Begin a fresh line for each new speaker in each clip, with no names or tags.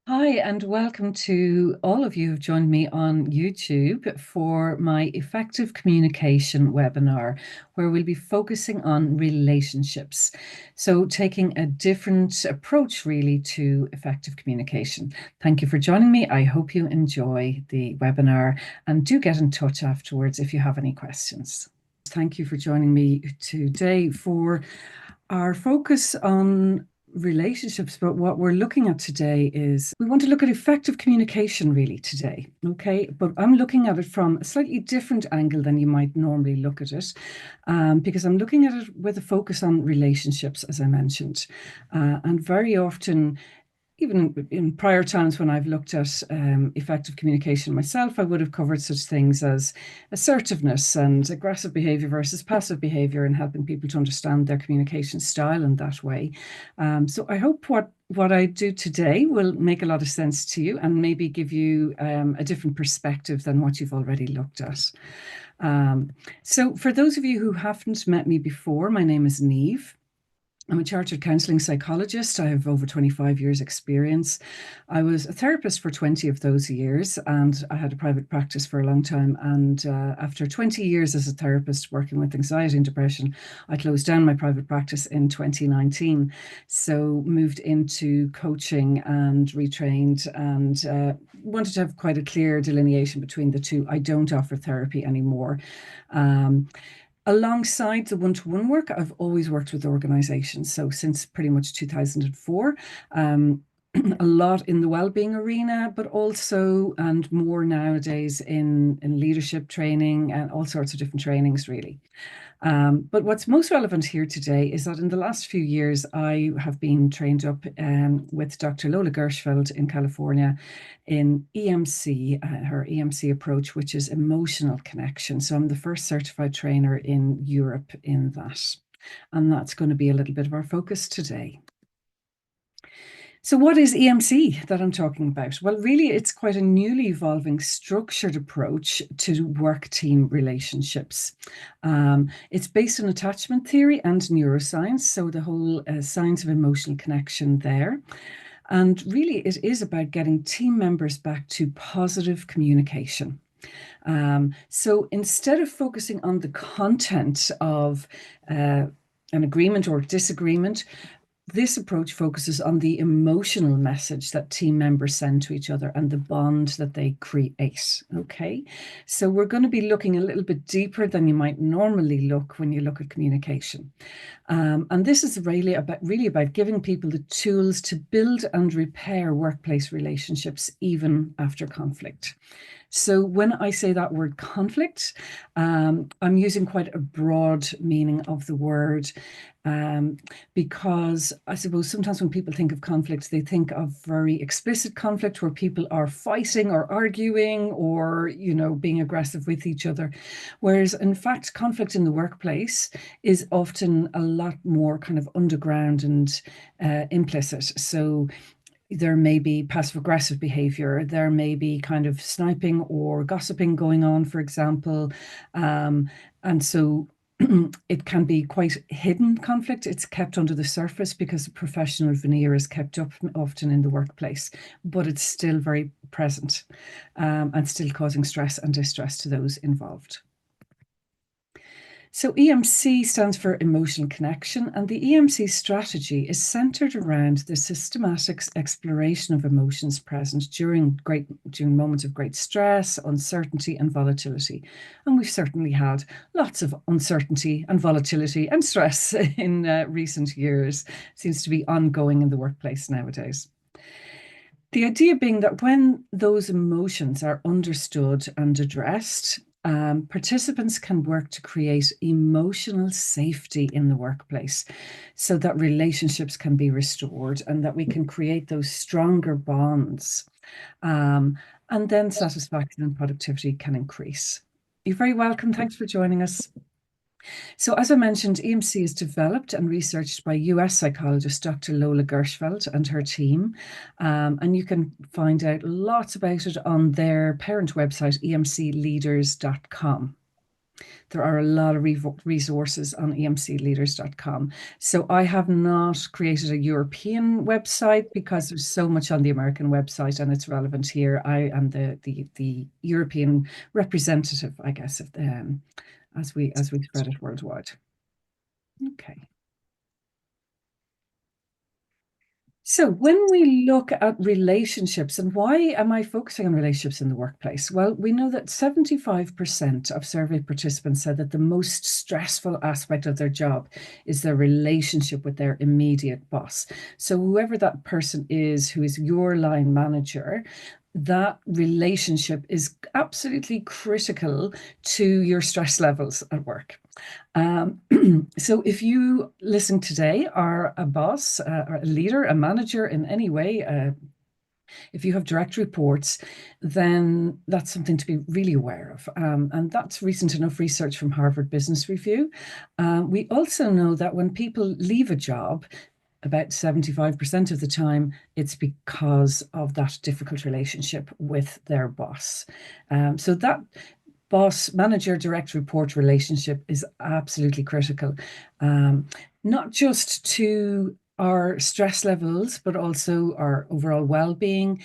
Hi, and welcome to all of you who've joined me on YouTube for my effective communication webinar, where we'll be focusing on relationships. So, taking a different approach really to effective communication. Thank you for joining me. I hope you enjoy the webinar and do get in touch afterwards if you have any questions. Thank you for joining me today for our focus on relationships, but what we're looking at today is we want to look at effective communication really today, okay? But I'm looking at it from a slightly different angle than you might normally look at it, because I'm looking at it with a focus on relationships, as I mentioned. And very often, even in prior times when I've looked at effective communication myself, I would have covered such things as assertiveness and aggressive behavior versus passive behavior and helping people to understand their communication style in that way. So I hope what I do today will make a lot of sense to you and maybe give you a different perspective than what you've already looked at. So for those of you who haven't met me before, my name is Neve. I'm a chartered counselling psychologist. I have over 25 years' experience. I was a therapist for 20 of those years, and I had a private practice for a long time. And after 20 years as a therapist working with anxiety and depression, I closed down my private practice in 2019. So moved into coaching and retrained and wanted to have quite a clear delineation between the two. I don't offer therapy anymore. Alongside the one-to-one work, I've always worked with organizations. So since pretty much 2004, a lot in the well-being arena, but also and more nowadays in leadership training and all sorts of different trainings, really. But what's most relevant here today is that in the last few years, I have been trained up with Dr. Lola Gershfeld in California in EMC, her EMC approach, which is emotional connection. So I'm the first certified trainer in Europe in that. And that's going to be a little bit of our focus today. So what is EMC that I'm talking about? Well, really, it's quite a newly evolving structured approach to work team relationships. It's based on attachment theory and neuroscience, so the whole science of emotional connection there. And really, it is about getting team members back to positive communication. So instead of focusing on the content of an agreement or disagreement, this approach focuses on the emotional message that team members send to each other and the bond that they create. Okay, so we're going to be looking a little bit deeper than you might normally look when you look at communication. And this is really about giving people the tools to build and repair workplace relationships even after conflict. So when I say that word conflict, I'm using quite a broad meaning of the word, because I suppose sometimes when people think of conflict, they think of very explicit conflict where people are fighting or arguing or, being aggressive with each other. Whereas in fact, conflict in the workplace is often a lot more kind of underground and implicit. So there may be passive aggressive behavior. There may be kind of sniping or gossiping going on, for example. And so it can be quite hidden conflict. It's kept under the surface because the professional veneer is kept up often in the workplace, but it's still very present and still causing stress and distress to those involved. So EMC stands for emotional connection, and the EMC strategy is centered around the systematic exploration of emotions present during moments of great stress, uncertainty, and volatility. And we've certainly had lots of uncertainty and volatility and stress in recent years. Seems to be ongoing in the workplace nowadays. The idea being that when those emotions are understood and addressed, participants can work to create emotional safety in the workplace so that relationships can be restored and that we can create those stronger bonds. And then satisfaction and productivity can increase. You're very welcome. Thanks for joining us. So, as I mentioned, EMC is developed and researched by US psychologist Dr. Lola Gershfeld and her team. And you can find out lots about it on their parent website, emcleaders.com. There are a lot of resources on emcleaders.com. So I have not created a European website because there's so much on the American website and it's relevant here. I am the European representative, I guess, of as we spread it worldwide. Okay. So, when we look at relationships, and why am I focusing on relationships in the workplace? Well, we know that 75% of survey participants said that the most stressful aspect of their job is their relationship with their immediate boss. So, whoever that person is who is your line manager, that relationship is absolutely critical to your stress levels at work. Um, so if you listen today are a boss, or a leader, a manager in any way, if you have direct reports, then that's something to be really aware of. And that's recent enough research from Harvard Business Review. We also know that when people leave a job, about 75% of the time, it's because of that difficult relationship with their boss. So that boss manager direct report relationship is absolutely critical, not just to our stress levels, but also our overall well-being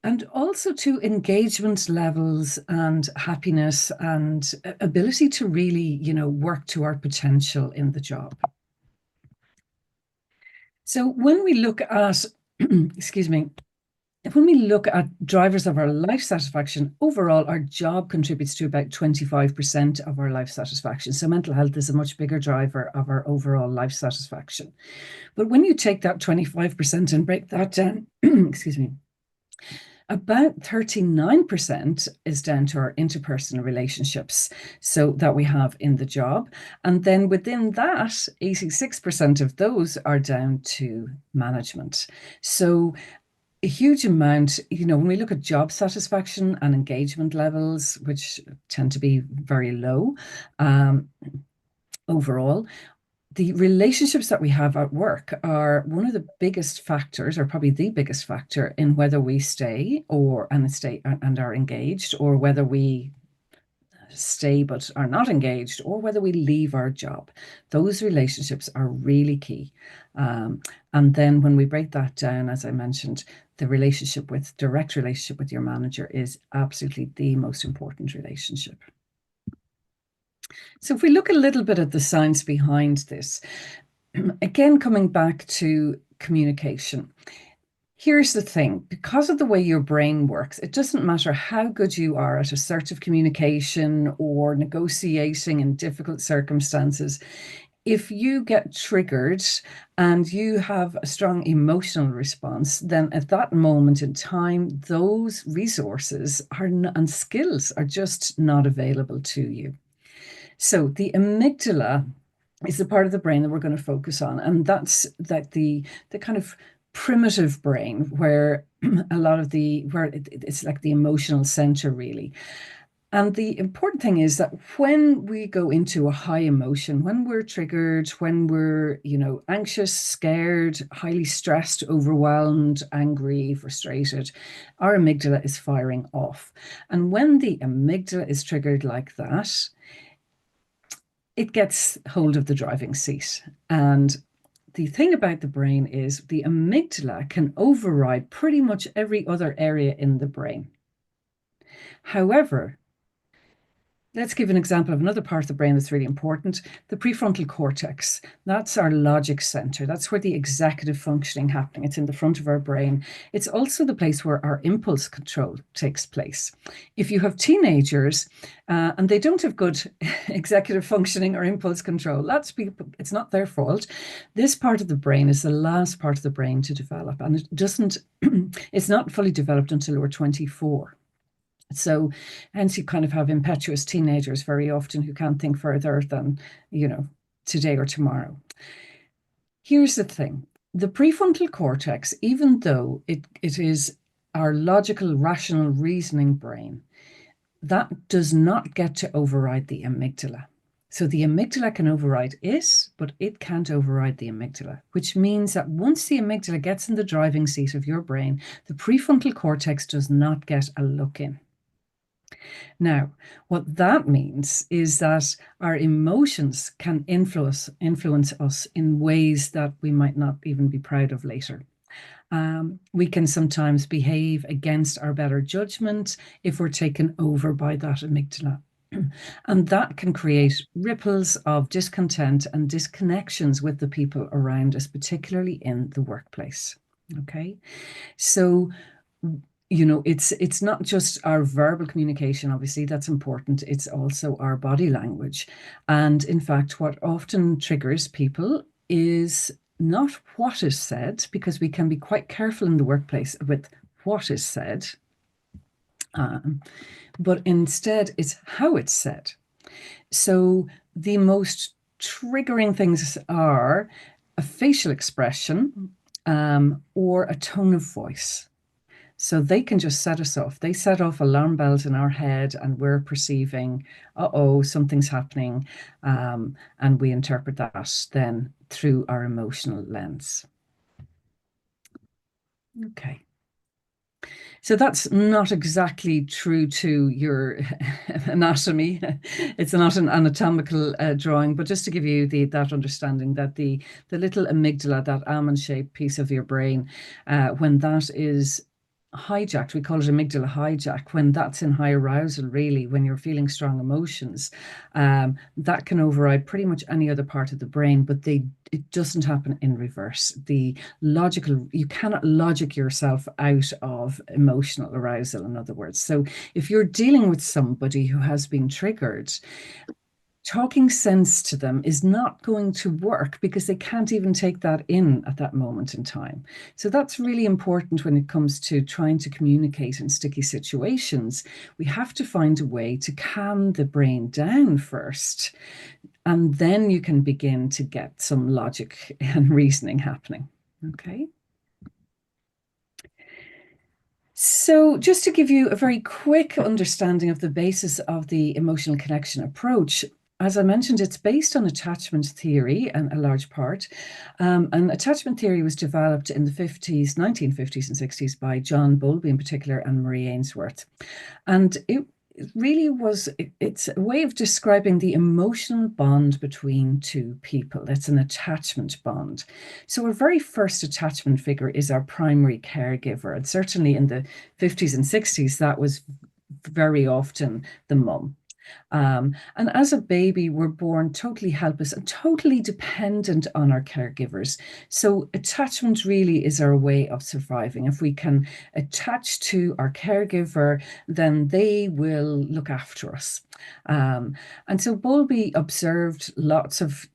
and also to engagement levels and happiness and ability to really, work to our potential in the job. So when we look at, excuse me, when we look at drivers of our life satisfaction, overall, our job contributes to about 25% of our life satisfaction. So mental health is a much bigger driver of our overall life satisfaction. But when you take that 25% and break that down, excuse me, about 39% is down to our interpersonal relationships, so that we have in the job. And then within that, 86% of those are down to management. So a huge amount, when we look at job satisfaction and engagement levels, which tend to be very low overall, the relationships that we have at work are one of the biggest factors, or probably the biggest factor, in whether we stay and are engaged, or whether we stay but are not engaged, or whether we leave our job. Those relationships are really key. And then when we break that down, as I mentioned, the direct relationship with your manager is absolutely the most important relationship. So if we look a little bit at the science behind this, again, coming back to communication, here's the thing. Because of the way your brain works, it doesn't matter how good you are at assertive communication or negotiating in difficult circumstances. If you get triggered and you have a strong emotional response, then at that moment in time, those resources and skills are just not available to you. So the amygdala is the part of the brain that we're going to focus on, and that's the kind of primitive brain where it's like the emotional center, really. And the important thing is that when we go into a high emotion, when we're triggered, when we're, anxious, scared, highly stressed, overwhelmed, angry, frustrated, our amygdala is firing off. And when the amygdala is triggered like that, it gets hold of the driving seat. And the thing about the brain is the amygdala can override pretty much every other area in the brain. However, let's give an example of another part of the brain that's really important, the prefrontal cortex. That's our logic center. That's where the executive functioning happening. It's in the front of our brain. It's also the place where our impulse control takes place. If you have teenagers and they don't have good executive functioning or impulse control, it's not their fault. This part of the brain is the last part of the brain to develop, and it's not fully developed until we're 24. So hence you kind of have impetuous teenagers very often who can't think further than, today or tomorrow. Here's the thing. The prefrontal cortex, even though it is our logical, rational, reasoning brain, that does not get to override the amygdala. So the amygdala can override it, but it can't override the amygdala, which means that once the amygdala gets in the driving seat of your brain, the prefrontal cortex does not get a look in. Now, what that means is that our emotions can influence us in ways that we might not even be proud of later. We can sometimes behave against our better judgment if we're taken over by that amygdala. And that can create ripples of discontent and disconnections with the people around us, particularly in the workplace. Okay. So, it's not just our verbal communication, obviously, that's important. It's also our body language. And in fact, what often triggers people is not what is said, because we can be quite careful in the workplace with what is said, um, but instead it's how it's said. So the most triggering things are a facial expression, or a tone of voice. So they can just set us off. They set off alarm bells in our head, and we're perceiving, uh-oh, something's happening. And we interpret that then through our emotional lens. Okay. So that's not exactly true to your anatomy. It's not an anatomical drawing, but just to give you that understanding that the little amygdala, that almond-shaped piece of your brain, when that is hijacked, we call it amygdala hijack, when that's in high arousal, really, when you're feeling strong emotions, that can override pretty much any other part of the brain, but it doesn't happen in reverse. You cannot logic yourself out of emotional arousal, in other words. So if you're dealing with somebody who has been triggered, talking sense to them is not going to work, because they can't even take that in at that moment in time. So that's really important when it comes to trying to communicate in sticky situations. We have to find a way to calm the brain down first, and then you can begin to get some logic and reasoning happening. Okay. So, just to give you a very quick understanding of the basis of the emotional connection approach, as I mentioned, it's based on attachment theory, and a large part. And attachment theory was developed in the 50s, 1950s and 60s by John Bowlby in particular, and Marie Ainsworth. And it really was, it's a way of describing the emotional bond between two people. It's an attachment bond. So our very first attachment figure is our primary caregiver. And certainly in the 50s and 60s, that was very often the mum. And as a baby, we're born totally helpless and totally dependent on our caregivers. So, attachment really is our way of surviving. If we can attach to our caregiver, then they will look after us. And so, Bowlby observed lots of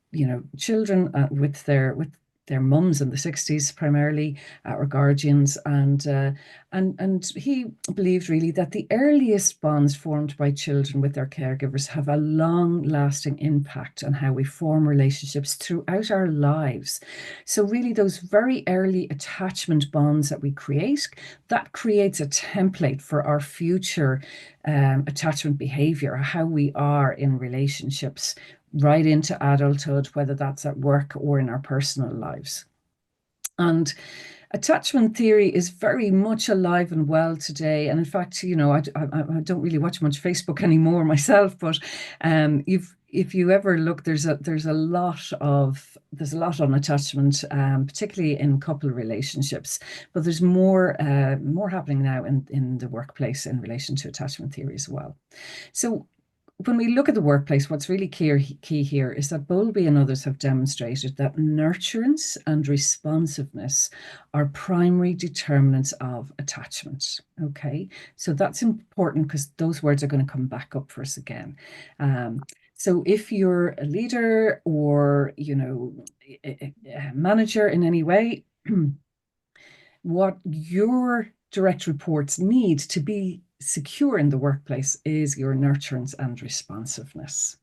children with their mums in the 60s primarily, or guardians, and he believed really that the earliest bonds formed by children with their caregivers have a long-lasting impact on how we form relationships throughout our lives. So really those very early attachment bonds that we create, that creates a template for our future attachment behavior, how we are in relationships right into adulthood, whether that's at work or in our personal lives. And attachment theory is very much alive and well today. And in fact, I don't really watch much Facebook anymore myself, but if you ever look, there's a lot on attachment, particularly in couple relationships. But there's more happening now in the workplace in relation to attachment theory as well. So when we look at the workplace, what's really key here is that Bowlby and others have demonstrated that nurturance and responsiveness are primary determinants of attachment. Okay, so that's important because those words are going to come back up for us again. So if you're a leader or a manager in any way, what your direct reports need to be secure in the workplace is your nurturance and responsiveness.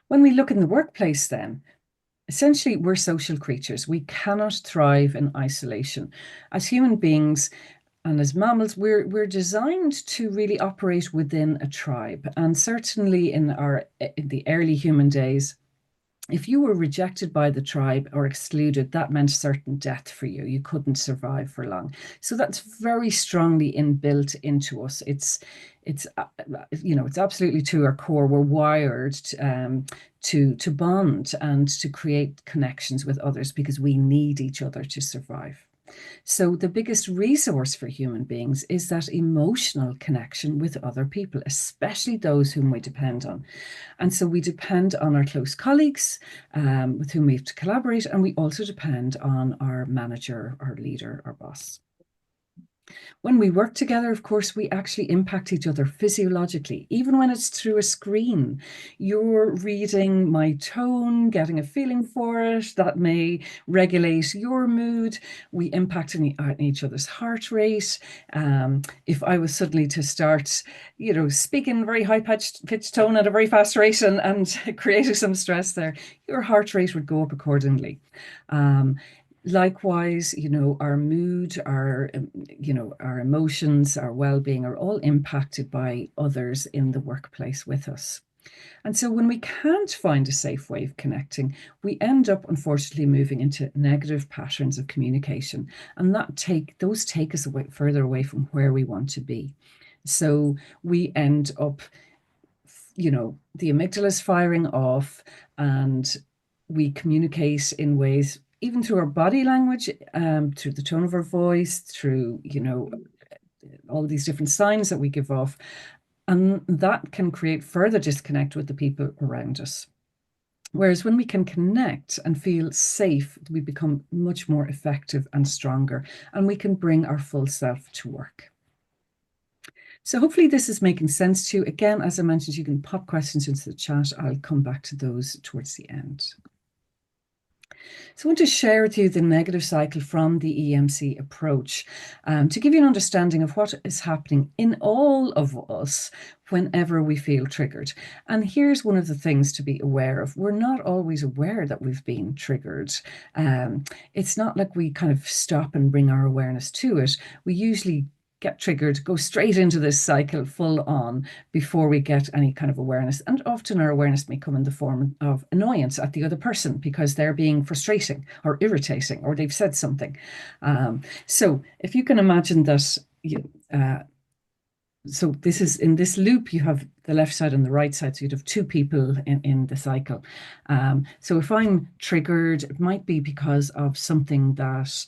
When we look in the workplace, then, essentially, we're social creatures. We cannot thrive in isolation. As human beings and as mammals, we're designed to really operate within a tribe. And certainly in the early human days, If you were rejected by the tribe or excluded, that meant certain death for you. You couldn't survive for long. So that's very strongly inbuilt into us. It's absolutely to our core. We're wired to bond and to create connections with others because we need each other to survive. So, the biggest resource for human beings is that emotional connection with other people, especially those whom we depend on. And so, we depend on our close colleagues with whom we have to collaborate, and we also depend on our manager, our leader, our boss. When we work together, of course, we actually impact each other physiologically, even when it's through a screen. You're reading my tone, getting a feeling for it. That may regulate your mood. We impact on each other's heart rate. If I was suddenly to start, speaking very high pitched tone at a very fast rate and creating some stress there, your heart rate would go up accordingly. Um, Likewise, our mood, our emotions, our well-being are all impacted by others in the workplace with us. And so when we can't find a safe way of connecting, we end up unfortunately moving into negative patterns of communication. And those take us further away from where we want to be. So we end up, the amygdala is firing off, and we communicate in ways, even through our body language, through the tone of our voice, through, all these different signs that we give off. And that can create further disconnect with the people around us. Whereas when we can connect and feel safe, we become much more effective and stronger, and we can bring our full self to work. So hopefully this is making sense to you. Again, as I mentioned, you can pop questions into the chat. I'll come back to those towards the end. So I want to share with you the negative cycle from the EMC approach to give you an understanding of what is happening in all of us whenever we feel triggered. And here's one of the things to be aware of. We're not always aware that we've been triggered. It's not like we kind of stop and bring our awareness to it. We usually get triggered, go straight into this cycle full on before we get any kind of awareness. And often our awareness may come in the form of annoyance at the other person because they're being frustrating or irritating or they've said something. So if you can imagine that so this is in this loop, you have the left side and the right side. So you'd have two people in the cycle. So if I'm triggered, it might be because of something that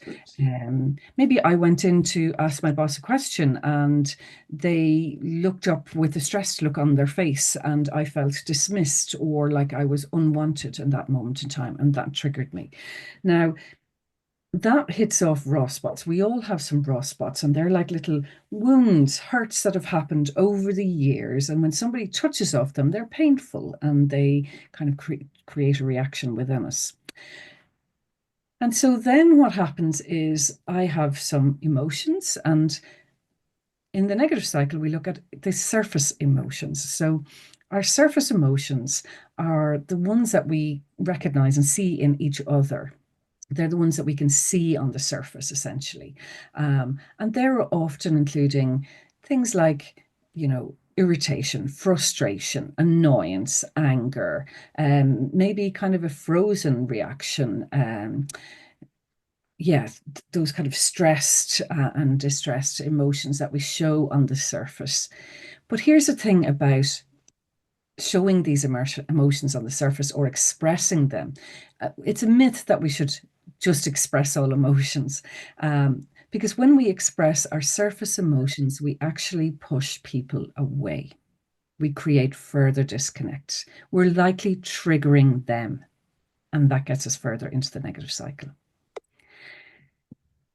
maybe I went in to ask my boss a question and they looked up with a stressed look on their face and I felt dismissed or like I was unwanted in that moment in time. And that triggered me. Now, that hits off raw spots. We all have some raw spots, and they're like little wounds, hurts that have happened over the years. And when somebody touches off them, they're painful and they kind of create a reaction within us. And so then what happens is I have some emotions, and in the negative cycle, we look at the surface emotions. So our surface emotions are the ones that we recognize and see in each other. They're the ones that we can see on the surface, essentially. And they're often including things like, irritation, frustration, annoyance, anger, maybe kind of a frozen reaction. Yeah, those kind of stressed and distressed emotions that we show on the surface. But here's the thing about showing these emotions on the surface or expressing them. It's a myth that we should just express all emotions. Because when we express our surface emotions, we actually push people away. We create further disconnect. We're likely triggering them, and that gets us further into the negative cycle.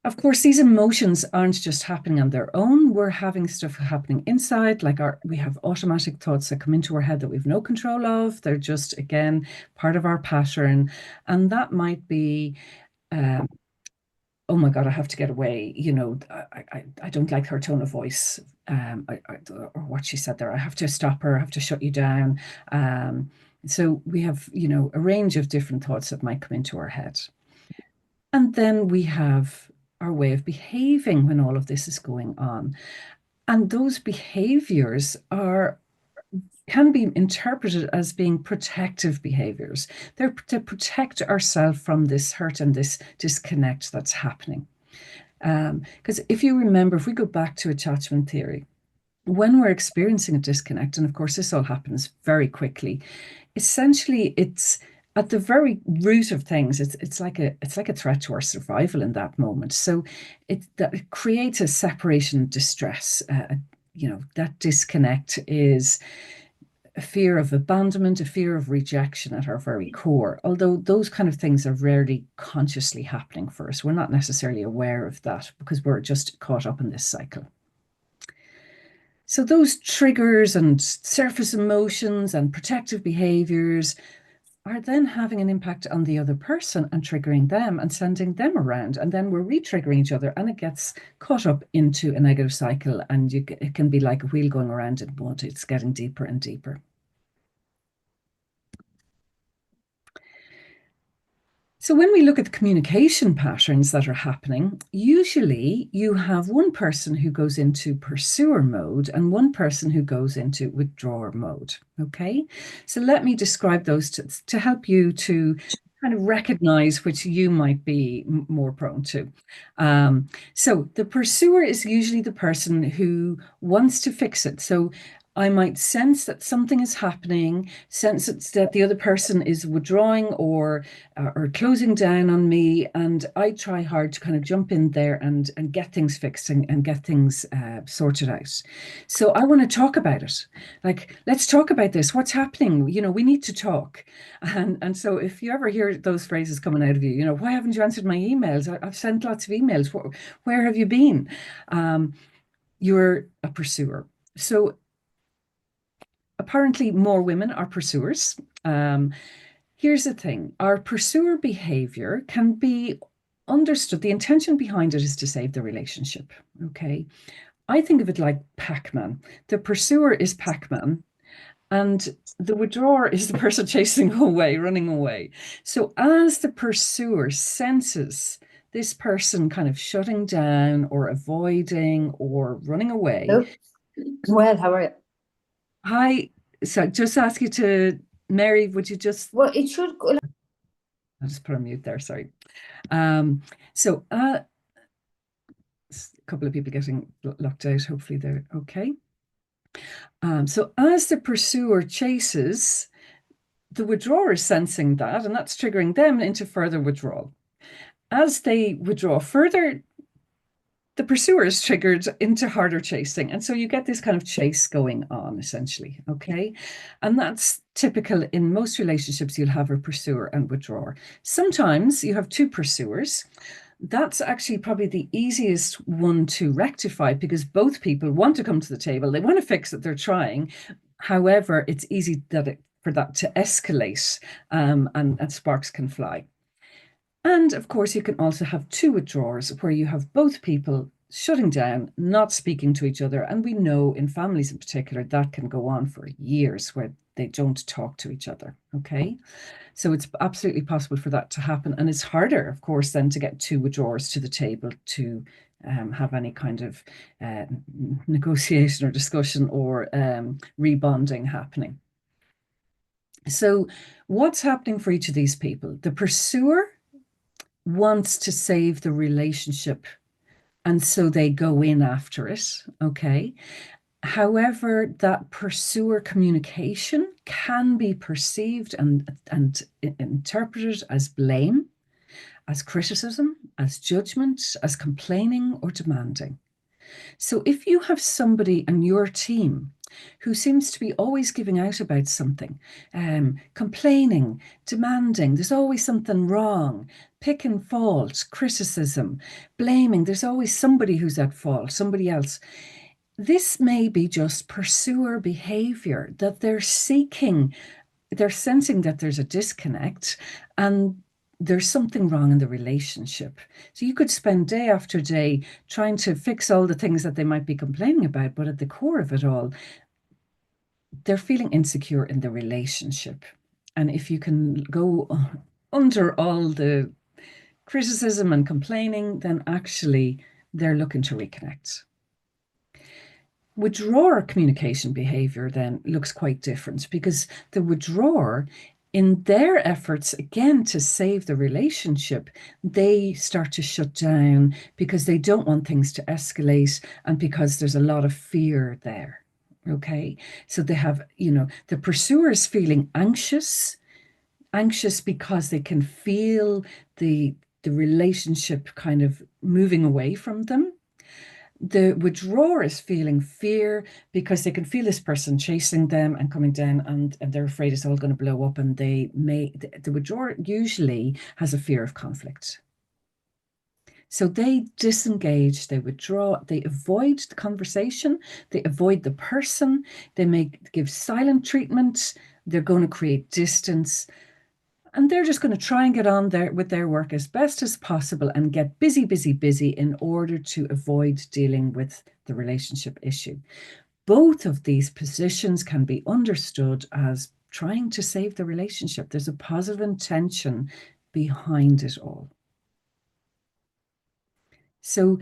Of course, these emotions aren't just happening on their own. We're having stuff happening inside, like we have automatic thoughts that come into our head that we've no control of. They're just, again, part of our pattern. And that might be, oh my God, I have to get away. I don't like her tone of voice, or what she said there. I have to stop her. I have to shut you down. So we have, a range of different thoughts that might come into our head. And then we have our way of behaving when all of this is going on. And those behaviors are can be interpreted as being protective behaviors. They're to protect ourselves from this hurt and this disconnect that's happening. Because if you remember, if we go back to attachment theory, when we're experiencing a disconnect, and of course this all happens very quickly, essentially it's at the very root of things. It's like a threat to our survival in that moment. So it creates a separation distress. That disconnect is a fear of abandonment, a fear of rejection at our very core. Although those kind of things are rarely consciously happening for us, we're not necessarily aware of that because we're just caught up in this cycle. So those triggers and surface emotions and protective behaviors are then having an impact on the other person and triggering them and sending them around. And then we're re-triggering each other and it gets caught up into a negative cycle. And it can be like a wheel going around in mud. It's getting deeper and deeper. So when we look at the communication patterns that are happening, usually you have one person who goes into pursuer mode and one person who goes into withdrawer mode. Okay, so let me describe those to help you to kind of recognize which you might be more prone to. So the pursuer is usually the person who wants to fix it. So I might sense that something is happening, sense that the other person is withdrawing or closing down on me, and I try hard to kind of jump in there and get things fixed and get things sorted out. So I want to talk about it. Like, let's talk about this. What's happening? We need to talk. And so if you ever hear those phrases coming out of you, why haven't you answered my emails? I've sent lots of emails. Where have you been? You're a pursuer. So apparently more women are pursuers. Here's the thing, our pursuer behavior can be understood. The intention behind it is to save the relationship. Okay. I think of it like Pac-Man. The pursuer is Pac-Man, and the withdrawer is the person chasing away, running away. So as the pursuer senses this person kind of shutting down or avoiding or running away.
Hello. Well, how are you?
Hi, so just ask you to, Mary, would you just,
Well, it should go.
I'll just put on mute there, sorry. Um, so a couple of people getting locked out, hopefully they're okay. So as the pursuer chases, the withdrawer is sensing that, and that's triggering them into further withdrawal. As they withdraw further, the pursuer is triggered into harder chasing. And so you get this kind of chase going on, essentially. Okay. And that's typical in most relationships. You'll have a pursuer and withdrawer. Sometimes you have two pursuers. That's actually probably the easiest one to rectify because both people want to come to the table. They want to fix it. They're trying. However, it's easy for that to escalate and sparks can fly. And of course, you can also have two withdrawers where you have both people shutting down, not speaking to each other. And we know in families in particular, that can go on for years where they don't talk to each other. Okay. So it's absolutely possible for that to happen. And it's harder, of course, then to get two withdrawers to the table to have any kind of negotiation or discussion or rebonding happening. So, what's happening for each of these people? The pursuer wants to save the relationship, and so they go in after it. Okay. However, that pursuer communication can be perceived and interpreted as blame, as criticism, as judgment, as complaining or demanding. So if you have somebody on your team who seems to be always giving out about something, complaining, demanding, there's always something wrong, picking fault, criticism, blaming, there's always somebody who's at fault, somebody else. This may be just pursuer behavior that they're seeking, they're sensing that there's a disconnect and there's something wrong in the relationship. So you could spend day after day trying to fix all the things that they might be complaining about, but at the core of it all, they're feeling insecure in the relationship. And if you can go under all the criticism and complaining, then actually they're looking to reconnect. Withdrawer communication behavior then looks quite different because the withdrawer, in their efforts again to save the relationship, they start to shut down because they don't want things to escalate and because there's a lot of fear there. Okay. So they have, the pursuer is feeling anxious because they can feel the relationship kind of moving away from them. The withdrawer is feeling fear because they can feel this person chasing them and coming down, and they're afraid it's all going to blow up. And the withdrawer usually has a fear of conflict. So they disengage, they withdraw, they avoid the conversation, they avoid the person, they may give silent treatment, they're going to create distance, and they're just going to try and get on there with their work as best as possible and get busy, busy, busy in order to avoid dealing with the relationship issue. Both of these positions can be understood as trying to save the relationship. There's a positive intention behind it all. So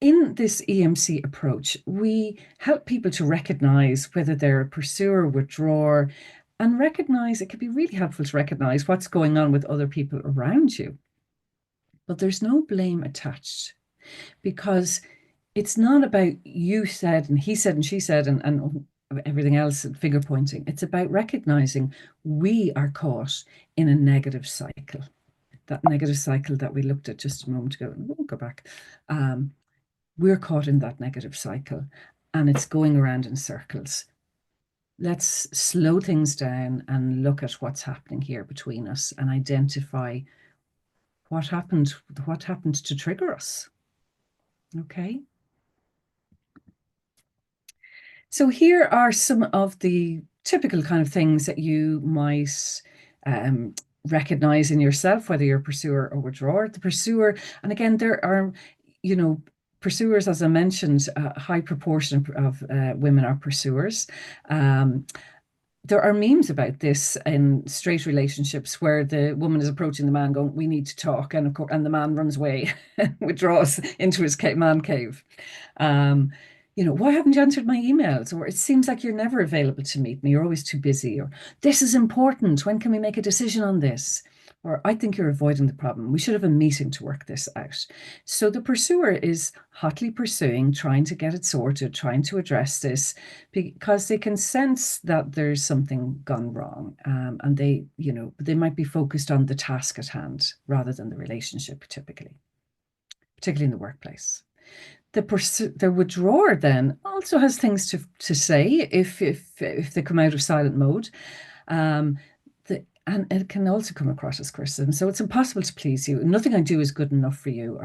in this EMC approach, we help people to recognize whether they're a pursuer, withdrawer, and recognize it can be really helpful to recognize what's going on with other people around you. But there's no blame attached because it's not about you said and he said and she said and everything else and finger pointing. It's about recognizing we are caught in a negative cycle. That negative cycle that we looked at just a moment ago, and we'll go back. We're caught in that negative cycle and it's going around in circles. Let's slow things down and look at what's happening here between us and identify what happened to trigger us. Okay. So here are some of the typical kind of things that you might recognize in yourself, whether you're a pursuer or withdrawer. The pursuer, and again, there are, pursuers, as I mentioned, a high proportion of women are pursuers. There are memes about this in straight relationships where the woman is approaching the man going, we need to talk. And of course, and the man runs away, withdraws into his man cave. Why haven't you answered my emails? Or it seems like you're never available to meet me. You're always too busy. Or this is important. When can we make a decision on this? Or I think you're avoiding the problem. We should have a meeting to work this out. So the pursuer is hotly pursuing, trying to get it sorted, trying to address this because they can sense that there's something gone wrong. And they might be focused on the task at hand rather than the relationship typically, particularly in the workplace. The withdrawer then also has things to say if they come out of silent mode. And it can also come across as criticism. So it's impossible to please you. Nothing I do is good enough for you.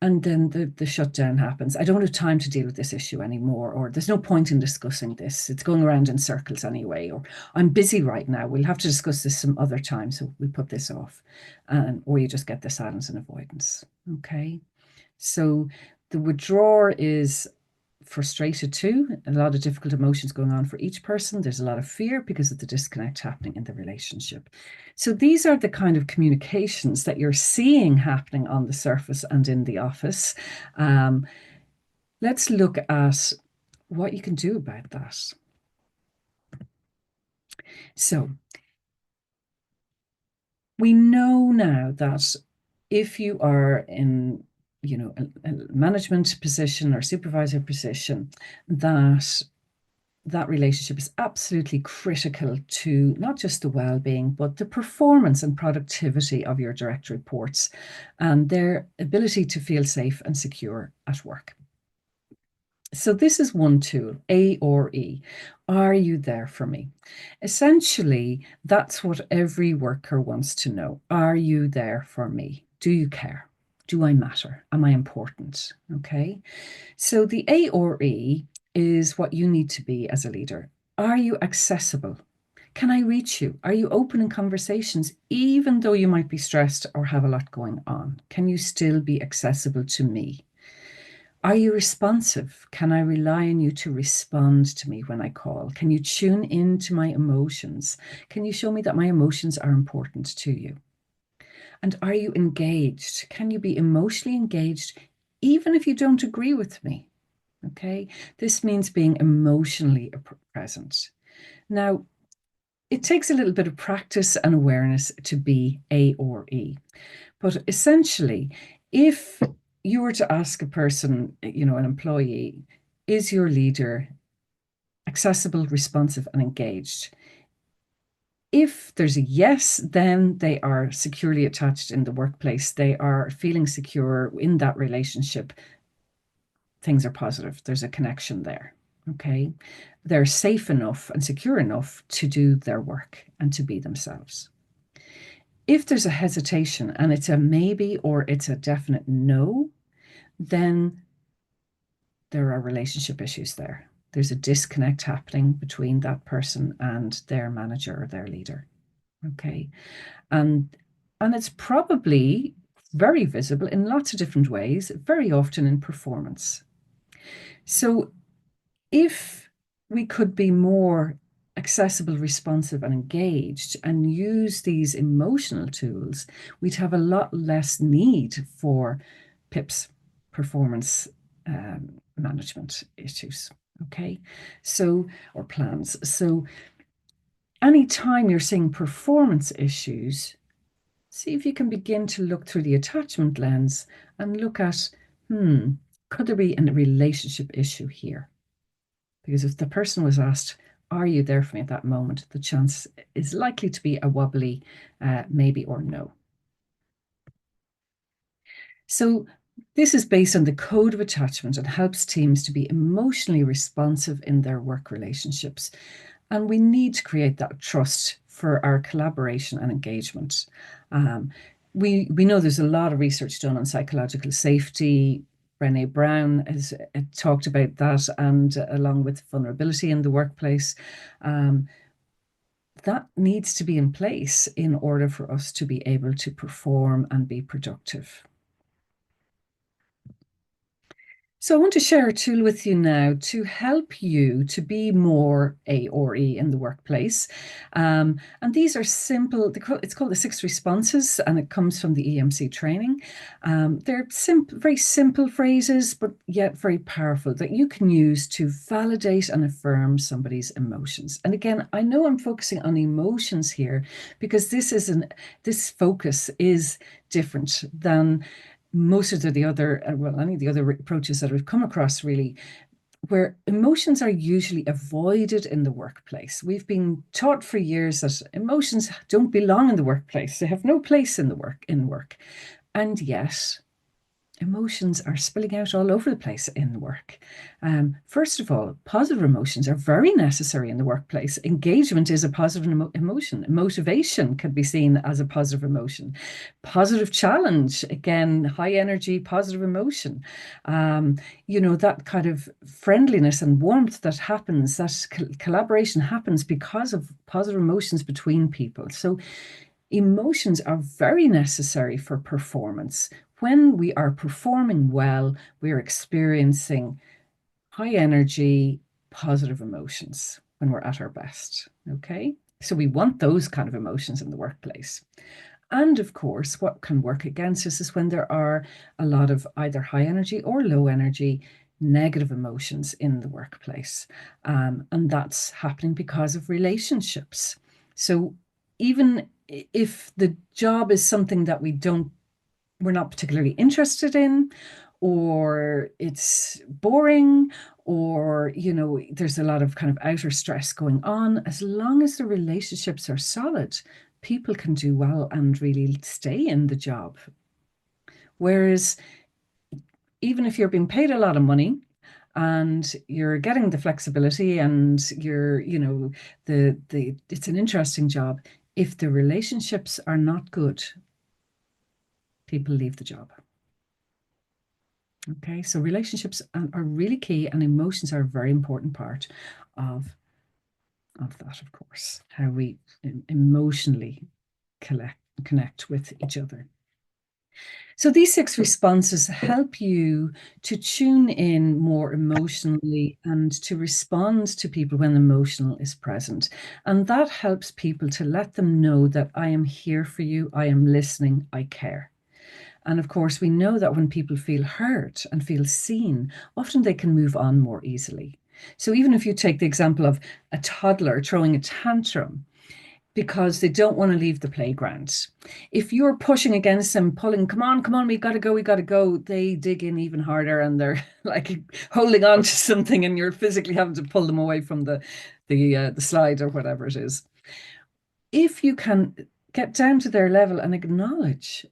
And then the shutdown happens. I don't have time to deal with this issue anymore, or there's no point in discussing this. It's going around in circles anyway, or I'm busy right now. We'll have to discuss this some other time. So we put this off. Or you just get the silence and avoidance. Okay. So the withdrawer is frustrated too. A lot of difficult emotions going on for each person. There's a lot of fear because of the disconnect happening in the relationship. So these are the kind of communications that you're seeing happening on the surface and in the office. Let's look at what you can do about that. So we know now that if you are in a management position or supervisor position, that relationship is absolutely critical to not just the well-being, but the performance and productivity of your direct reports and their ability to feel safe and secure at work. So this is one tool, A or E. Are you there for me? Essentially, that's what every worker wants to know. Are you there for me? Do you care? Do I matter? Am I important? Okay. So the A or E is what you need to be as a leader. Are you accessible? Can I reach you? Are you open in conversations, even though you might be stressed or have a lot going on? Can you still be accessible to me? Are you responsive? Can I rely on you to respond to me when I call? Can you tune in to my emotions? Can you show me that my emotions are important to you? And are you engaged? Can you be emotionally engaged even if you don't agree with me? Okay, this means being emotionally present. Now, it takes a little bit of practice and awareness to be A or E. But essentially, if you were to ask a person, an employee, is your leader accessible, responsive, and engaged? If there's a yes, then they are securely attached in the workplace. They are feeling secure in that relationship. Things are positive. There's a connection there. Okay. They're safe enough and secure enough to do their work and to be themselves. If there's a hesitation and it's a maybe or it's a definite no, then there are relationship issues there. There's a disconnect happening between that person and their manager or their leader. Okay. And it's probably very visible in lots of different ways, very often in performance. So if we could be more accessible, responsive, and engaged and use these emotional tools, we'd have a lot less need for PIPs, performance management issues. Okay. So, or plans. So, anytime you're seeing performance issues, see if you can begin to look through the attachment lens and look at, could there be a relationship issue here? Because if the person was asked, are you there for me at that moment? The chance is likely to be a wobbly maybe or no. So this is based on the code of attachment and helps teams to be emotionally responsive in their work relationships. And we need to create that trust for our collaboration and engagement. We know there's a lot of research done on psychological safety. Brené Brown has talked about that, and along with vulnerability in the workplace, that needs to be in place in order for us to be able to perform and be productive. So I want to share a tool with you now to help you to be more A or E in the workplace. And these are simple, it's called the 6 responses, and it comes from the EMC training. They're very simple phrases, but yet very powerful that you can use to validate and affirm somebody's emotions. And again, I know I'm focusing on emotions here because this focus is different than most of the other, any of the other approaches that we've come across, really, where emotions are usually avoided in the workplace. We've been taught for years that emotions don't belong in the workplace. They have no place in work. And yet, emotions are spilling out all over the place in work. First of all, positive emotions are very necessary in the workplace. Engagement is a positive emotion. Motivation can be seen as a positive emotion. Positive challenge, again, high energy, positive emotion. That kind of friendliness and warmth that happens, that collaboration happens because of positive emotions between people. So emotions are very necessary for performance. When we are performing well, we're experiencing high energy, positive emotions when we're at our best. Okay. So we want those kind of emotions in the workplace. And of course, what can work against us is when there are a lot of either high energy or low energy negative emotions in the workplace. And that's happening because of relationships. So even if the job is something that we're not particularly interested in, or it's boring, or there's a lot of kind of outer stress going on, as long as the relationships are solid, people can do well and really stay in the job. Whereas even if you're being paid a lot of money and you're getting the flexibility and it's an interesting job, if the relationships are not good, people leave the job. Okay, so relationships are really key, and emotions are a very important part of that, of course, how we emotionally connect with each other. So these 6 responses help you to tune in more emotionally and to respond to people when emotional is present. And that helps people to let them know that I am here for you, I am listening, I care. And of course, we know that when people feel heard and feel seen, often they can move on more easily. So even if you take the example of a toddler throwing a tantrum because they don't want to leave the playground, if you're pushing against them, pulling, come on, we got to go, we got to go, they dig in even harder and they're like holding on to something and you're physically having to pull them away from the slide or whatever it is. If you can get down to their level and acknowledge,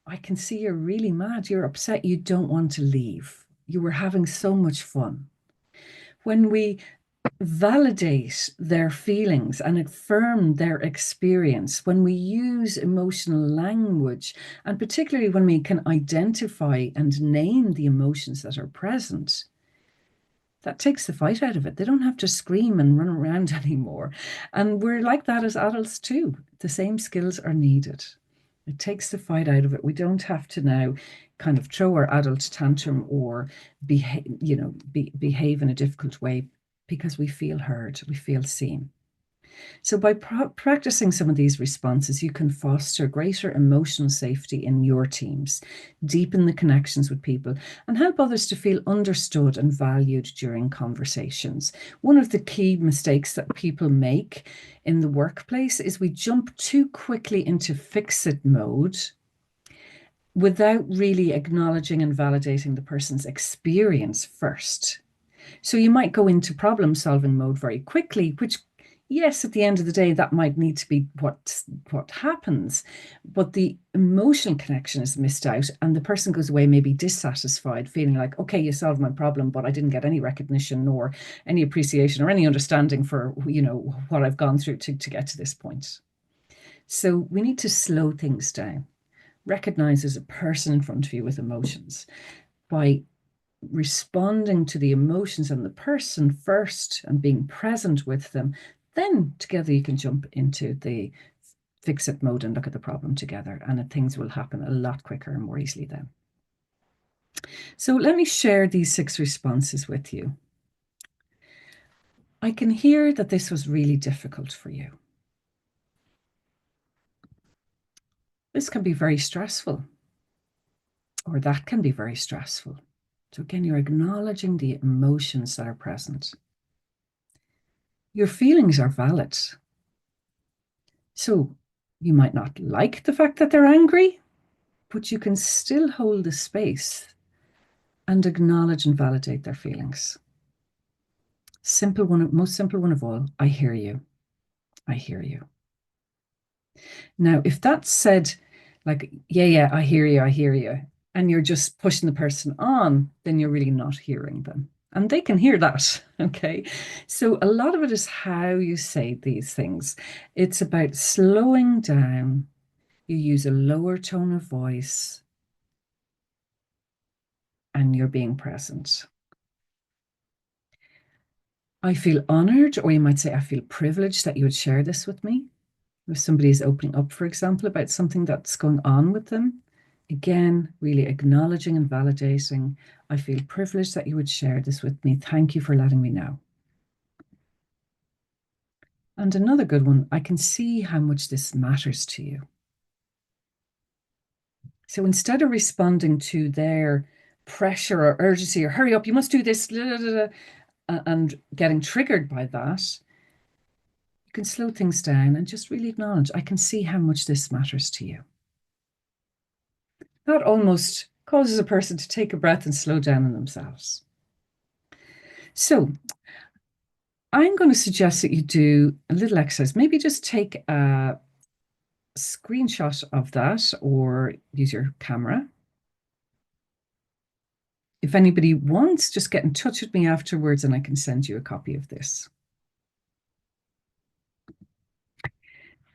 I can see you're really mad, you're upset, you don't want to leave. You were having so much fun. When we validate their feelings and affirm their experience, when we use emotional language, and particularly when we can identify and name the emotions that are present, that takes the fight out of it. They don't have to scream and run around anymore. And we're like that as adults too. The same skills are needed. It takes the fight out of it. We don't have to now kind of throw our adult tantrum or behave in a difficult way because we feel heard, we feel seen. So by practicing some of these responses, you can foster greater emotional safety in your teams, deepen the connections with people, and help others to feel understood and valued during conversations. One of the key mistakes that people make in the workplace is we jump too quickly into fix-it mode without really acknowledging and validating the person's experience first. So you might go into problem solving mode very quickly, which, yes, at the end of the day, that might need to be what happens, but the emotional connection is missed out, and the person goes away maybe dissatisfied, feeling like, okay, you solved my problem, but I didn't get any recognition or any appreciation or any understanding for what I've gone through to get to this point. So we need to slow things down. Recognize there's a person in front of you with emotions. By responding to the emotions and the person first and being present with them, then together you can jump into the fix it mode and look at the problem together, and things will happen a lot quicker and more easily then. So let me share these 6 responses with you. I can hear that this was really difficult for you. This can be very stressful, or that can be very stressful. So again, you're acknowledging the emotions that are present. Your feelings are valid. So you might not like the fact that they're angry, but you can still hold the space and acknowledge and validate their feelings. Simple one, most simple one of all, I hear you. I hear you. Now, if that's said like, yeah, I hear you, and you're just pushing the person on, then you're really not hearing them. And they can hear that, okay? So a lot of it is how you say these things. It's about slowing down. You use a lower tone of voice and you're being present. I feel honored, or you might say, I feel privileged that you would share this with me. If somebody is opening up, for example, about something that's going on with them, again, really acknowledging and validating, I feel privileged that you would share this with me. Thank you for letting me know. And another good one, I can see how much this matters to you. So instead of responding to their pressure or urgency or hurry up, you must do this, and getting triggered by that, you can slow things down and just really acknowledge, I can see how much this matters to you. That almost causes a person to take a breath and slow down on themselves. So I'm going to suggest that you do a little exercise. Maybe just take a screenshot of that or use your camera. If anybody wants, just get in touch with me afterwards and I can send you a copy of this.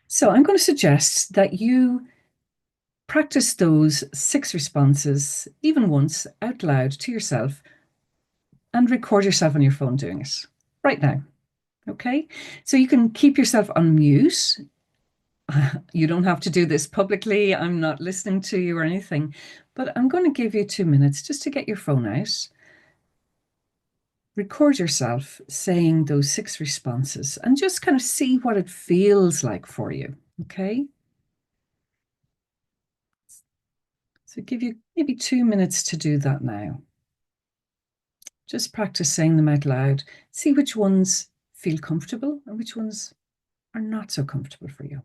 So I'm going to suggest that you practice those 6 responses, even once, out loud to yourself, and record yourself on your phone doing it right now. Okay? So you can keep yourself on mute. You don't have to do this publicly. I'm not listening to you or anything, but I'm going to give you 2 minutes just to get your phone out. Record yourself saying those 6 responses and just kind of see what it feels like for you. Okay? So give you maybe 2 minutes to do that now. Just practice saying them out loud. See which ones feel comfortable and which ones are not so comfortable for you.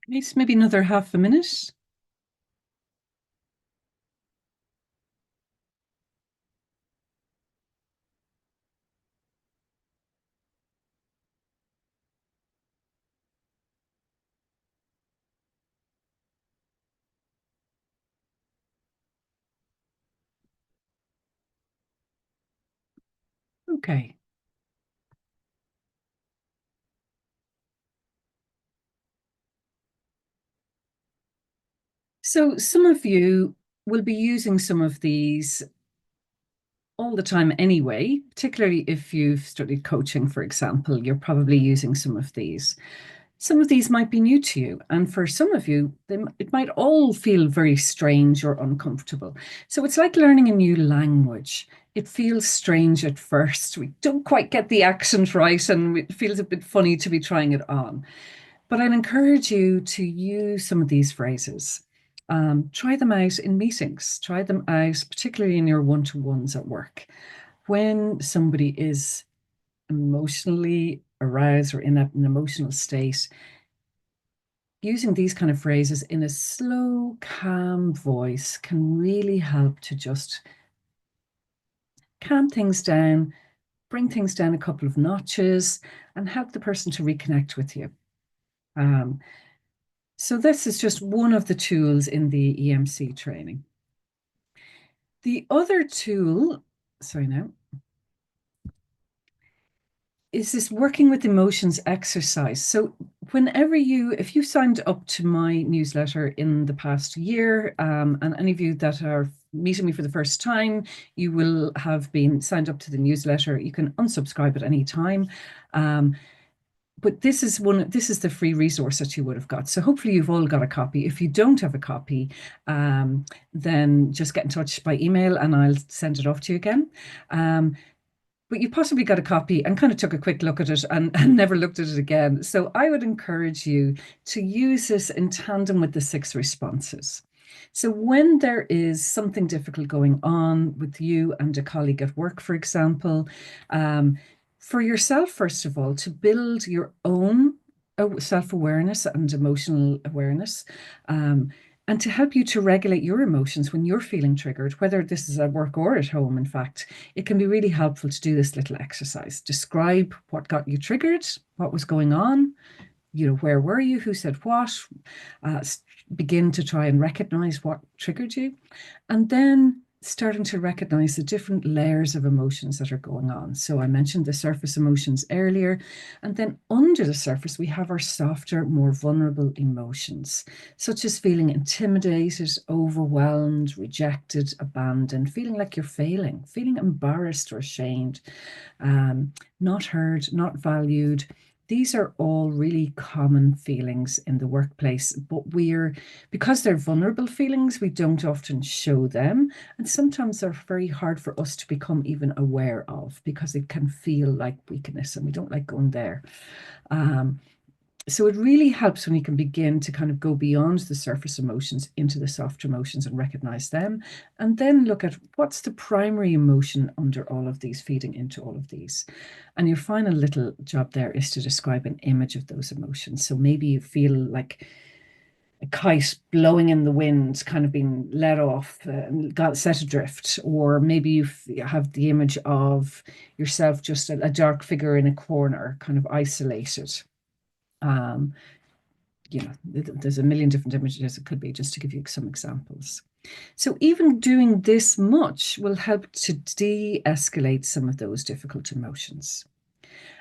Okay, so maybe another half a minute. Okay. So some of you will be using some of these all the time anyway, particularly if you've studied coaching, for example, you're probably using some of these. Some of these might be new to you, and for some of you, it might all feel very strange or uncomfortable. So it's like learning a new language. It feels strange at first. We don't quite get the accent right, and it feels a bit funny to be trying it on. But I'd encourage you to use some of these phrases. Try them out in meetings, try them out, particularly in your one to ones at work. When somebody is emotionally aroused or in an emotional state, using these kind of phrases in a slow, calm voice can really help to just calm things down, bring things down a couple of notches, and help the person to reconnect with you. Um, so this is just one of the tools in the EMC training. The other tool, sorry now, is this working with emotions exercise. So if you signed up to my newsletter in the past year, and any of you that are meeting me for the first time, you will have been signed up to the newsletter. You can unsubscribe at any time. But this is the free resource that you would have got. So hopefully you've all got a copy. If you don't have a copy, then just get in touch by email and I'll send it off to you again. But you possibly got a copy and kind of took a quick look at it and never looked at it again. So I would encourage you to use this in tandem with the 6 responses. So when there is something difficult going on with you and a colleague at work, for example, for yourself, first of all, to build your own self-awareness and emotional awareness, and to help you to regulate your emotions when you're feeling triggered, whether this is at work or at home, in fact, it can be really helpful to do this little exercise. Describe what got you triggered, what was going on, where were you, who said what, uh, begin to try and recognize what triggered you, and then starting to recognize the different layers of emotions that are going on. So I mentioned the surface emotions earlier, and then under the surface, we have our softer, more vulnerable emotions, such as feeling intimidated, overwhelmed, rejected, abandoned, feeling like you're failing, feeling embarrassed or ashamed, not heard, not valued. These are all really common feelings in the workplace, but because they're vulnerable feelings, we don't often show them. And sometimes they're very hard for us to become even aware of because it can feel like weakness and we don't like going there. Um, So it really helps when you can begin to kind of go beyond the surface emotions into the softer emotions and recognize them, and then look at what's the primary emotion under all of these, feeding into all of these. And your final little job there is to describe an image of those emotions. So maybe you feel like a kite blowing in the wind, kind of being let off, got set adrift, or maybe you have the image of yourself just a dark figure in a corner, kind of isolated. Um, there's a million different images it could be, just to give you some examples. So even doing this much will help to de-escalate some of those difficult emotions.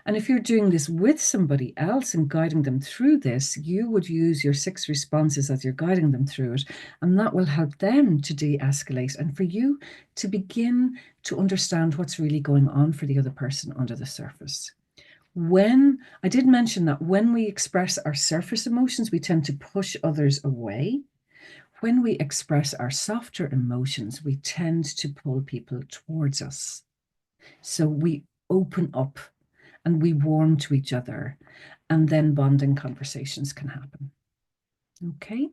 And if you're doing this with somebody else and guiding them through this, you would use your 6 responses as you're guiding them through it. And that will help them to de-escalate and for you to begin to understand what's really going on for the other person under the surface. When I did mention that when we express our surface emotions, we tend to push others away. When we express our softer emotions, we tend to pull people towards us. So we open up and we warm to each other, and then bonding conversations can happen. Okay.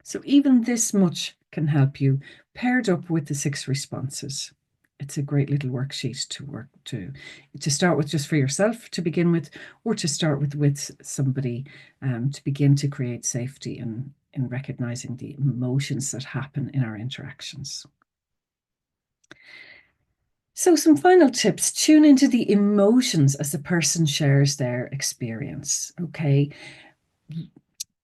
So even this much can help you, paired up with the 6 responses. It's a great little worksheet to work to start with, just for yourself to begin with, or to start with somebody, to begin to create safety in recognizing the emotions that happen in our interactions. So some final tips: tune into the emotions as the person shares their experience. Okay.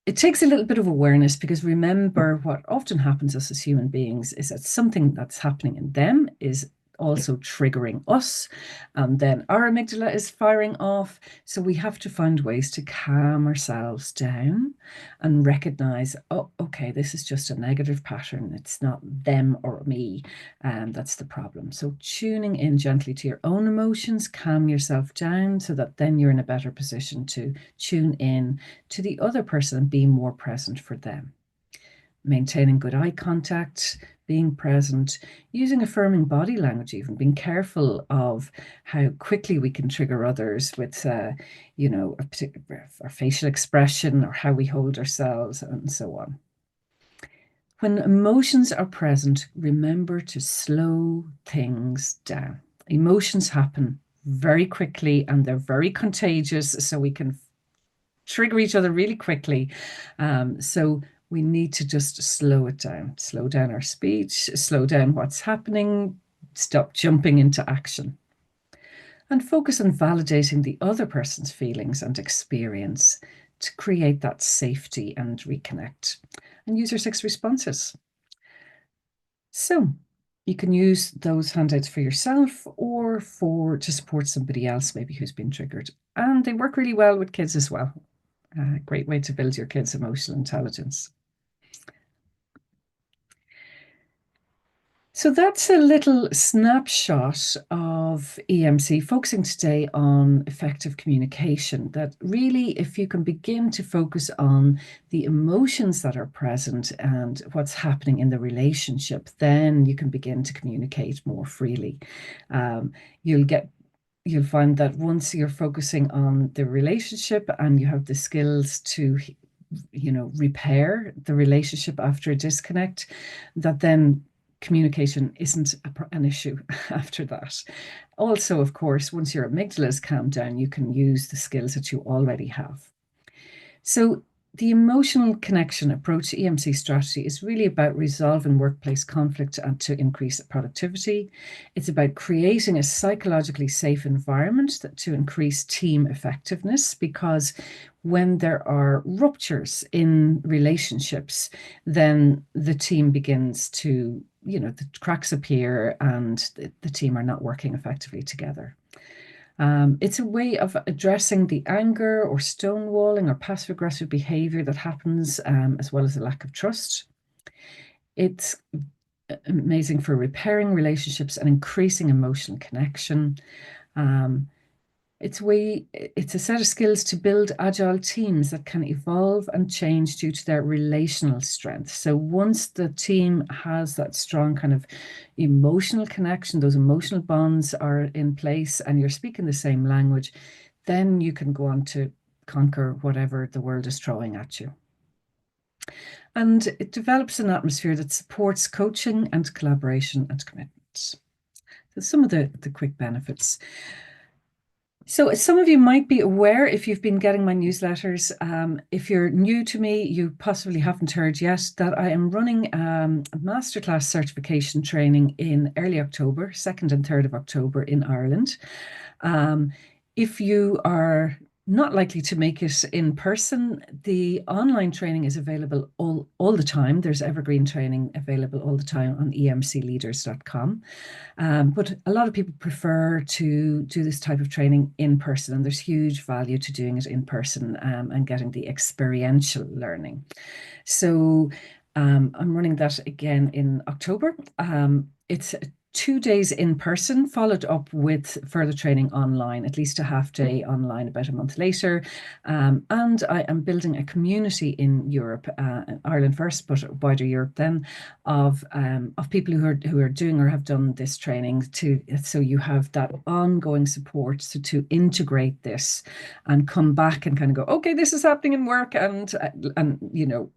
It takes a little bit of awareness, because remember, what often happens us as human beings is that something that's happening in them is also triggering us, and then our amygdala is firing off. So we have to find ways to calm ourselves down and recognize, oh, okay, this is just a negative pattern. It's not them or me, and that's the problem. So tuning in gently to your own emotions, calm yourself down, so that then you're in a better position to tune in to the other person and be more present for them. Maintaining good eye contact, being present, using affirming body language, even being careful of how quickly we can trigger others with, a particular our facial expression or how we hold ourselves, and so on. When emotions are present, remember to slow things down. Emotions happen very quickly and they're very contagious, so we can trigger each other really quickly. So we need to just slow it down, slow down our speech, slow down what's happening, stop jumping into action, and focus on validating the other person's feelings and experience to create that safety and reconnect. And use your 6 responses. So you can use those handouts for yourself or to support somebody else, maybe who's been triggered. And they work really well with kids as well. Great way to build your kids' emotional intelligence. So that's a little snapshot of EMC, focusing today on effective communication. That really, if you can begin to focus on the emotions that are present and what's happening in the relationship, then you can begin to communicate more freely. Um, you'll find that once you're focusing on the relationship and you have the skills to repair the relationship after a disconnect, that then communication isn't an issue after that. Also, of course, once your amygdala is calmed down, you can use the skills that you already have. So the emotional connection approach to EMC strategy is really about resolving workplace conflict and to increase productivity. It's about creating a psychologically safe environment to increase team effectiveness, because when there are ruptures in relationships, then the team begins to, the cracks appear and the team are not working effectively together. It's a way of addressing the anger or stonewalling or passive aggressive behavior that happens, as well as the lack of trust. It's amazing for repairing relationships and increasing emotional connection. Um, it's a set of skills to build agile teams that can evolve and change due to their relational strength. So once the team has that strong kind of emotional connection, those emotional bonds are in place, and you're speaking the same language, then you can go on to conquer whatever the world is throwing at you. And it develops an atmosphere that supports coaching and collaboration and commitment. So some of the quick benefits. So some of you might be aware, if you've been getting my newsletters, if you're new to me, you possibly haven't heard yet, that I am running a masterclass certification training in early October, 2nd and 3rd of October in Ireland. If you are not likely to make it in person, the online training is available all the time. There's evergreen training available all the time on emcleaders.com. But a lot of people prefer to do this type of training in person, and there's huge value to doing it in person and getting the experiential learning. So I'm running that again in October. It's 2 days in person, followed up with further training online, at least a half day online about a month later. And I am building a community in Europe, Ireland first, but wider Europe then, of people who are doing or have done this training, so you have that ongoing support to integrate this and come back and kind of go, okay, this is happening in work, and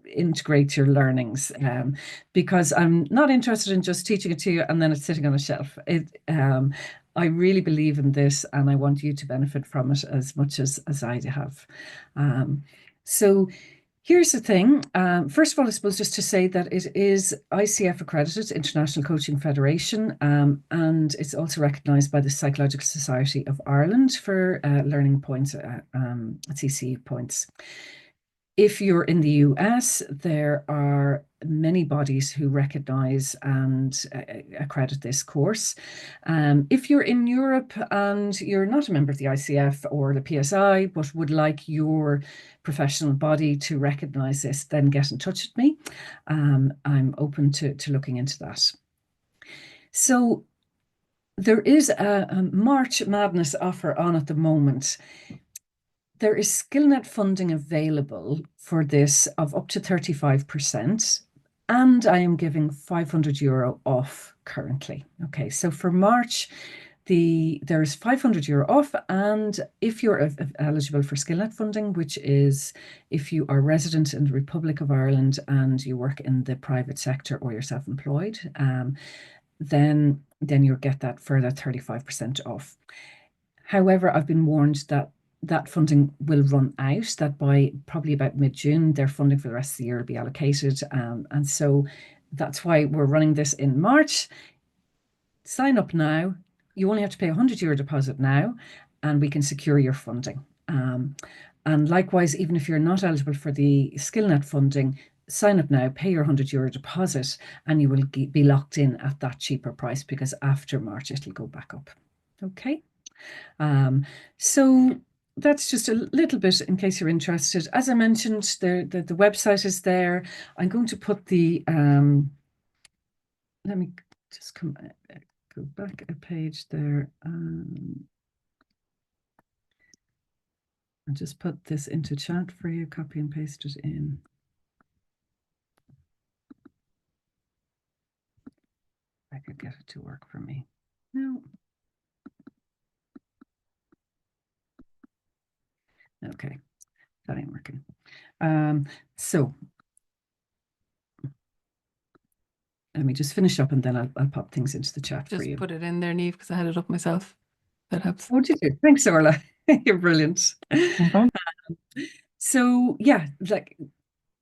integrate your learnings, because I'm not interested in just teaching it to you and then it's sitting on a shelf. I really believe in this, and I want you to benefit from it as much as I have. So here's the thing. First of all, I suppose just to say that it is ICF accredited, International Coaching Federation, and it's also recognised by the Psychological Society of Ireland for learning points, CC points. If you're in the US, there are many bodies who recognise and accredit this course. If you're in Europe and you're not a member of the ICF or the PSI, but would like your professional body to recognise this, then get in touch with me. I'm open to looking into that. So there is a March Madness offer on at the moment. There is SkillNet funding available for this of up to 35%, and I am giving €500 off currently. Okay, so for March, there's €500 off, and if you're eligible for SkillNet funding, which is if you are resident in the Republic of Ireland and you work in the private sector or you're self-employed, then you'll get that further 35% off. However, I've been warned that funding will run out, that by probably about mid-June, their funding for the rest of the year will be allocated. And so that's why we're running this in March. Sign up now. You only have to pay €100 deposit now, and we can secure your funding. And likewise, even if you're not eligible for the SkillNet funding, sign up now, pay your €100 deposit, and you will be locked in at that cheaper price, because after March, it'll go back up. Okay. So that's just a little bit in case you're interested. As I mentioned, the website is there. I'm going to put the, let me just go back a page there. I'll just put this into chat for you, copy and paste it in. I could get it to work for me. No. Okay, that ain't working. So let me just finish up, and then I'll pop things into the chat for you.
Just put it in there, Niamh, because I had it up myself. That helps.
Oh, did you? Thanks, Orla. You're brilliant. So yeah, like,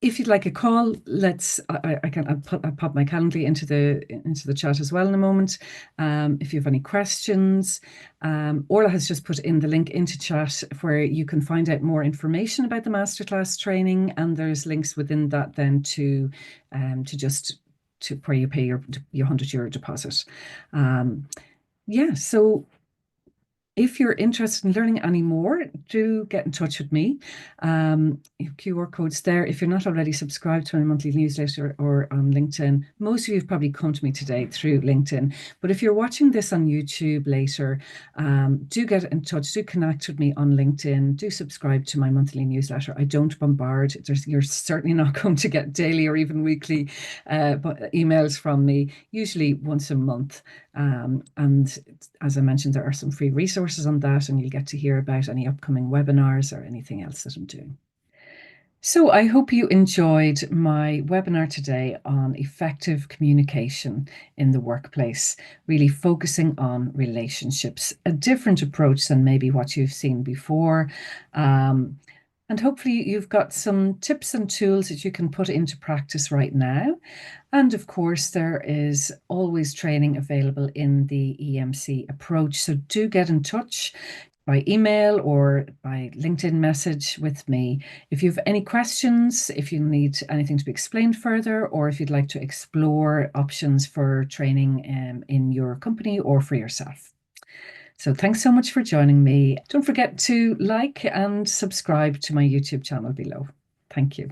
if you'd like a call, I'll pop my Calendly into the chat as well in a moment. If you have any questions, Orla has just put in the link into chat where you can find out more information about the masterclass training, and there's links within that then to where you pay your €100 deposit. Yeah, so if you're interested in learning any more, do get in touch with me. QR code's there. If you're not already subscribed to my monthly newsletter or on LinkedIn, most of you have probably come to me today through LinkedIn. But if you're watching this on YouTube later, do get in touch, do connect with me on LinkedIn, do subscribe to my monthly newsletter. I don't bombard. You're certainly not going to get daily or even weekly emails from me, usually once a month. And as I mentioned, there are some free resources resources on that, and you'll get to hear about any upcoming webinars or anything else that I'm doing. So I hope you enjoyed my webinar today on effective communication in the workplace, really focusing on relationships, a different approach than maybe what you've seen before. And hopefully you've got some tips and tools that you can put into practice right now. And of course, there is always training available in the EMC approach. So do get in touch by email or by LinkedIn message with me. If you have any questions, if you need anything to be explained further, or if you'd like to explore options for training in your company or for yourself. So thanks so much for joining me. Don't forget to like and subscribe to my YouTube channel below. Thank you.